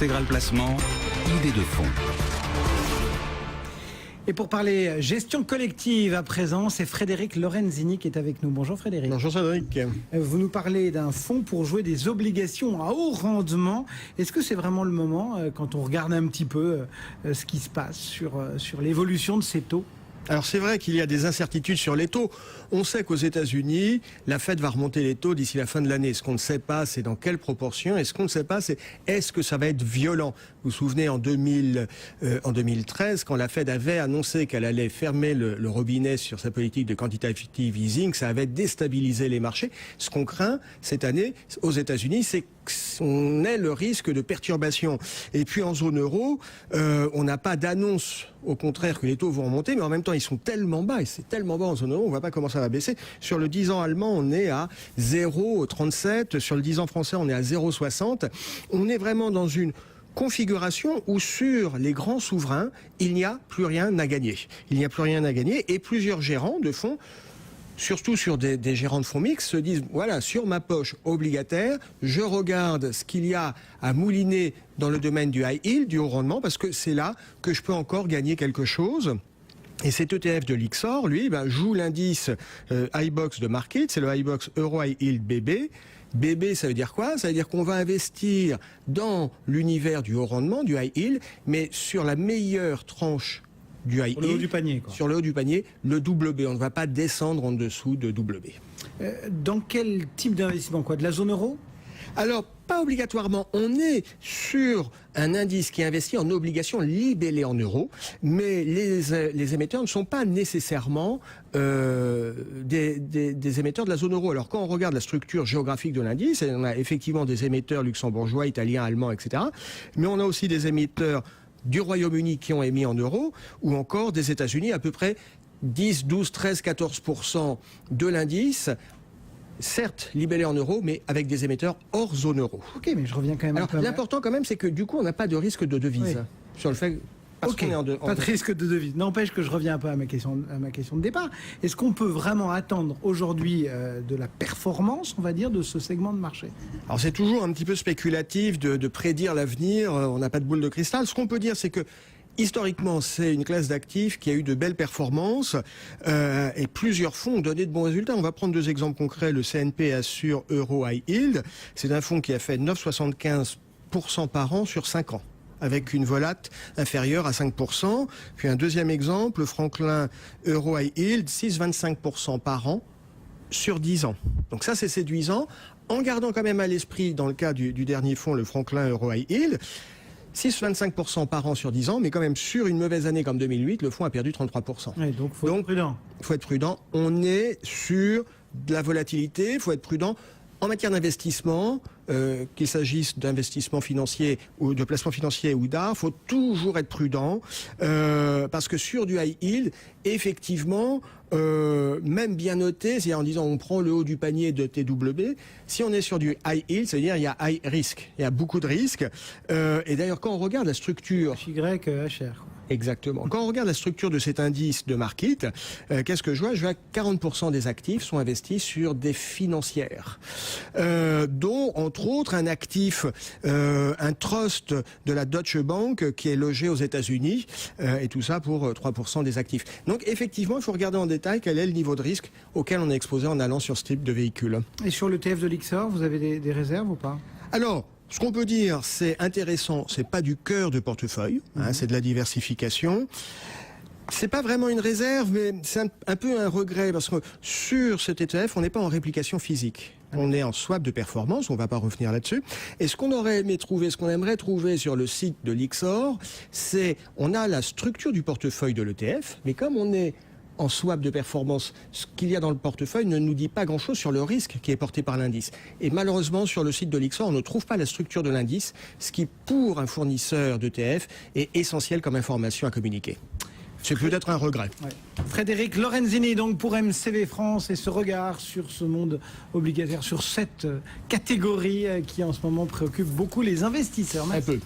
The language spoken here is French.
Intégral Placement, idée de fond. Et pour parler gestion collective à présent, c'est Frédéric Lorenzini qui est avec nous. Bonjour Frédéric. Bonjour Cédric. Vous nous parlez d'un fonds pour jouer des obligations à haut rendement. Est-ce que c'est vraiment le moment, quand on regarde un petit peu ce qui se passe sur l'évolution de ces taux ? Alors c'est vrai qu'il y a des incertitudes sur les taux. On sait qu'aux États-Unis, la Fed va remonter les taux d'ici la fin de l'année. Ce qu'on ne sait pas, c'est dans quelle proportion. Et ce qu'on ne sait pas, c'est est-ce que ça va être violent. Vous vous souvenez en 2013, quand la Fed avait annoncé qu'elle allait fermer le robinet sur sa politique de quantitative easing, ça avait déstabilisé les marchés. Ce qu'on craint cette année aux États-Unis, c'est qu'on ait le risque de perturbation. Et puis en zone euro, on n'a pas d'annonce, au contraire, que les taux vont remonter, mais en même temps, ils sont tellement bas, et c'est tellement bas en zone euro, on ne voit pas comment ça va baisser. Sur le 10 ans allemand, on est à 0,37, sur le 10 ans français, on est à 0,60. On est vraiment dans une configuration où sur les grands souverains, il n'y a plus rien à gagner. Il n'y a plus rien à gagner, et plusieurs gérants de fonds, surtout sur des gérants de fonds mixtes, se disent, voilà, sur ma poche obligataire, je regarde ce qu'il y a à mouliner dans le domaine du high yield, du haut rendement, parce que c'est là que je peux encore gagner quelque chose. Et cet ETF de Lyxor, lui, joue l'indice iBoxx de Markit, c'est le iBoxx Euro High Yield BB. BB, ça veut dire quoi? Ça veut dire qu'on va investir dans l'univers du haut rendement, du high yield, mais sur la meilleure tranche du high yield, sur le haut du panier, quoi. Sur le haut du panier, le double B. On ne va pas descendre en dessous de double B. Dans quel type d'investissement, quoi? De la zone euro? Alors, pas obligatoirement. On est sur un indice qui est investi en obligations libellées en euros, mais les émetteurs ne sont pas nécessairement des émetteurs de la zone euro. Alors, quand on regarde la structure géographique de l'indice, on a effectivement des émetteurs luxembourgeois, italiens, allemands, etc. Mais on a aussi des émetteurs du Royaume-Uni qui ont émis en euros, ou encore des États-Unis, à peu près 10, 12, 13, 14% de l'indice, certes libellé en euros, mais avec des émetteurs hors zone euro. Ok, mais je reviens quand même Alors, l'important quand même, c'est que du coup, on n'a pas de risque de devise. Oui. Sur le fait... Ok, pas de risque de devise. N'empêche que je reviens un peu à ma question de départ. Est-ce qu'on peut vraiment attendre aujourd'hui de la performance, on va dire, de ce segment de marché? Alors c'est toujours un petit peu spéculatif de prédire l'avenir, on n'a pas de boule de cristal. Ce qu'on peut dire, c'est que historiquement, c'est une classe d'actifs qui a eu de belles performances et plusieurs fonds ont donné de bons résultats. On va prendre deux exemples concrets. Le CNP Assure Euro High Yield, c'est un fonds qui a fait 9,75% par an sur 5 ans, avec une volate inférieure à 5%. Puis un deuxième exemple, le Franklin Euro High Yield, 6,25% par an sur 10 ans. Donc ça, c'est séduisant, en gardant quand même à l'esprit, dans le cas du dernier fonds, le Franklin Euro High Yield, 6,25% par an sur 10 ans, mais quand même sur une mauvaise année comme 2008, le fonds a perdu 33%. Oui, donc faut être prudent. Il faut être prudent. On est sur de la volatilité, il faut être prudent. En matière d'investissement, qu'il s'agisse d'investissement financier ou de placement financier ou d'art, il faut toujours être prudent parce que sur du high yield, effectivement, même bien noté, c'est-à-dire en disant on prend le haut du panier de TWB, si on est sur du high yield, c'est-à-dire il y a high risk, il y a beaucoup de risques. Et d'ailleurs, quand on regarde la structure... HYHR. Exactement. Quand on regarde la structure de cet indice de Markit, qu'est-ce que je vois? Je vois que 40% des actifs sont investis sur des financières, dont, entre autres, un actif, un trust de la Deutsche Bank qui est logé aux États-Unis, et tout ça pour 3% des actifs. Donc, effectivement, il faut regarder en détail quel est le niveau de risque auquel on est exposé en allant sur ce type de véhicule. Et sur le TF de Lyxor, vous avez des réserves ou pas? Alors, ce qu'on peut dire, c'est intéressant, c'est pas du cœur de portefeuille, c'est de la diversification. C'est pas vraiment une réserve, mais c'est un peu un regret, parce que sur cet ETF, on n'est pas en réplication physique. On est en swap de performance, on va pas revenir là-dessus. Et ce qu'on aurait aimé trouver, ce qu'on aimerait trouver sur le site de Lyxor, c'est, on a la structure du portefeuille de l'ETF, mais comme on est en swap de performance, ce qu'il y a dans le portefeuille ne nous dit pas grand-chose sur le risque qui est porté par l'indice. Et malheureusement, sur le site de Lyxor, on ne trouve pas la structure de l'indice, ce qui, pour un fournisseur d'ETF, est essentiel comme information à communiquer. C'est peut-être un regret. Ouais. Frédéric Lorenzini, donc pour MCV France, et ce regard sur ce monde obligataire, sur cette catégorie qui en ce moment préoccupe beaucoup les investisseurs. Merci. Un peu.